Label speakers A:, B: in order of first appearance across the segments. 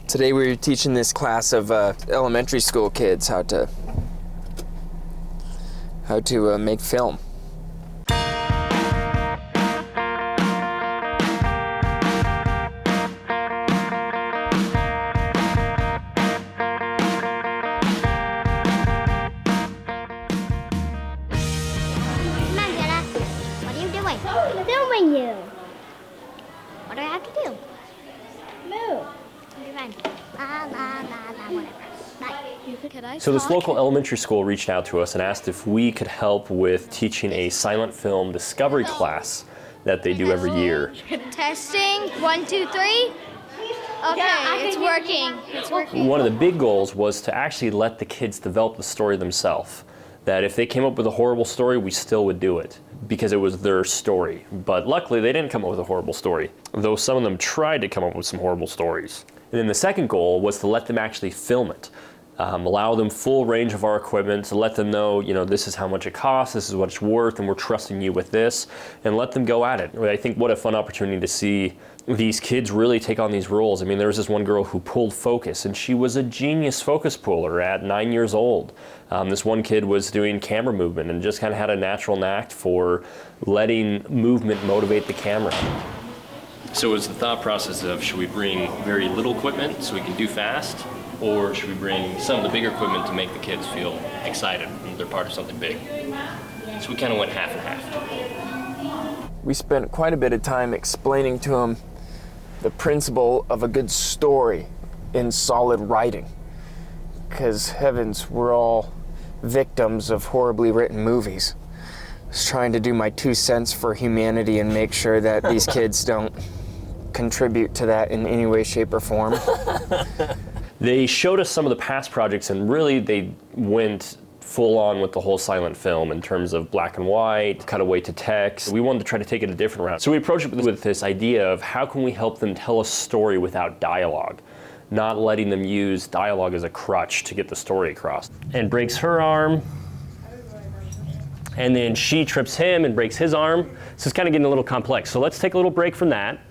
A: Today we were teaching this class of elementary school kids how to make film.
B: Filming you. What do I have to do? Move. Okay, fine. Whatever.
C: So this local elementary school reached out to us and asked if we could help with teaching a silent film discovery class that they do every year.
B: Testing. 1, 2, 3. Okay, it's working. It's working.
C: One of the big goals was to actually let the kids develop the story themselves. That if they came up with a horrible story, we still would do it because it was their story. But luckily, they didn't come up with a horrible story, though some of them tried to come up with some horrible stories. And then the second goal was to let them actually film it. Allow them full range of our equipment, to let them know, this is how much it costs, this is what it's worth, and we're trusting you with this, and let them go at it. I think what a fun opportunity to see these kids really take on these roles. I mean, there was this one girl who pulled focus, and she was a genius focus puller at 9 years old. This one kid was doing camera movement and just kind of had a natural knack for letting movement motivate the camera. So it was the thought process of, should we bring very little equipment so we can do fast, or should we bring some of the bigger equipment to make the kids feel excited and they're part of something big? So we kind of went half and half.
A: We spent quite a bit of time explaining to them the principle of a good story in solid writing. Because heavens, we're all victims of horribly written movies. I was trying to do my 2 cents for humanity and make sure that these kids don't contribute to that in any way, shape, or form.
C: They showed us some of the past projects, and really they went full on with the whole silent film in terms of black and white, cutaway to text. We wanted to try to take it a different route. So we approached it with this idea of how can we help them tell a story without dialogue, not letting them use dialogue as a crutch to get the story across. And breaks her arm, and then she trips him and breaks his arm. So it's kind of getting a little complex. So let's take a little break from that,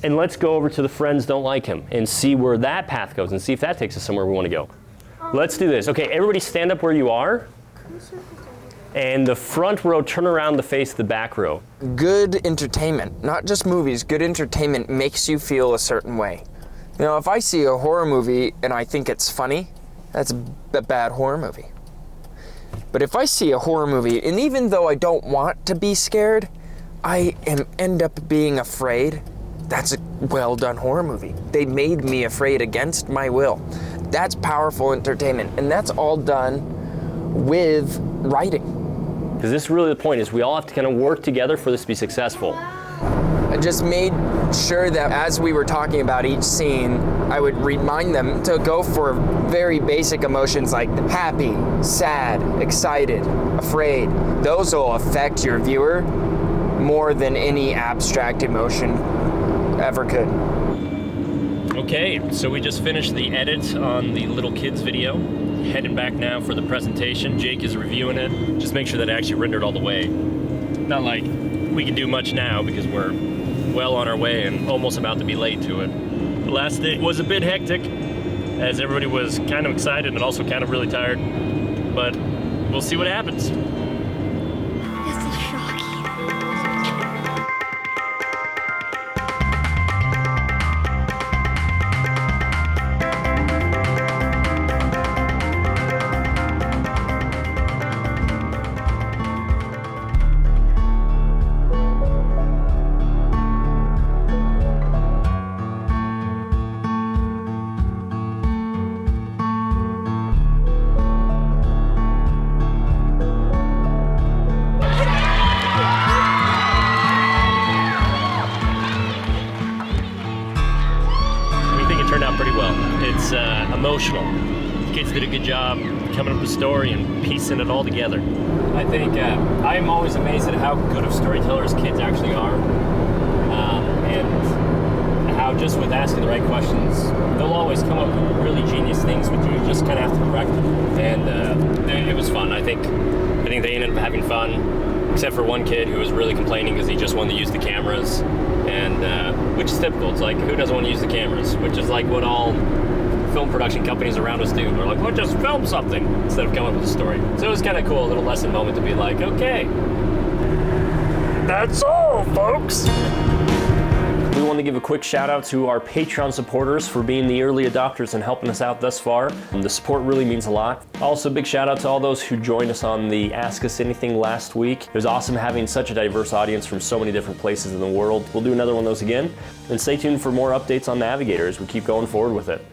C: and let's go over to the friends don't like him and see where that path goes and see if that takes us somewhere we want to go. Let's do this. Okay, everybody stand up where you are. And the front row, turn around to face the back row.
A: Good entertainment, not just movies, good entertainment makes you feel a certain way. If I see a horror movie and I think it's funny, that's a bad horror movie. But if I see a horror movie, and even though I don't want to be scared, I end up being afraid, that's a well-done horror movie. They made me afraid against my will. That's powerful entertainment, and that's all done with writing.
C: Because this is really the point, is we all have to kind of work together for this to be successful.
A: I just made sure that as we were talking about each scene, I would remind them to go for very basic emotions like happy, sad, excited, afraid. Those will affect your viewer more than any abstract emotion ever could.
C: Okay, so we just finished the edit on the little kids video. Heading back now for the presentation. Jake is reviewing it. Just make sure that it actually rendered all the way. Not like we can do much now because we're well on our way and almost about to be late to it. The last day was a bit hectic as everybody was kind of excited and also kind of really tired. But we'll see what happens.
B: This is shocking.
C: It's emotional. Kids did a good job coming up with a story and piecing it all together. I think I'm always amazed at how good of storytellers kids actually are, and how just with asking the right questions, they'll always come up with really genius things, but you just kind of have to correct them. And it was fun. I think they ended up having fun, except for one kid who was really complaining because he just wanted to use the cameras. and which is typical. It's like, who doesn't want to use the cameras? Which is like what all film production companies around us do. They're like, well, just film something instead of coming up with a story. So it was kind of cool, a little lesson moment to be like, okay, that's all, folks. We want to give a quick shout out to our Patreon supporters for being the early adopters and helping us out thus far. The support really means a lot. Also, big shout out to all those who joined us on the Ask Us Anything last week. It was awesome having such a diverse audience from so many different places in the world. We'll do another one of those again. And stay tuned for more updates on Navigator as we keep going forward with it.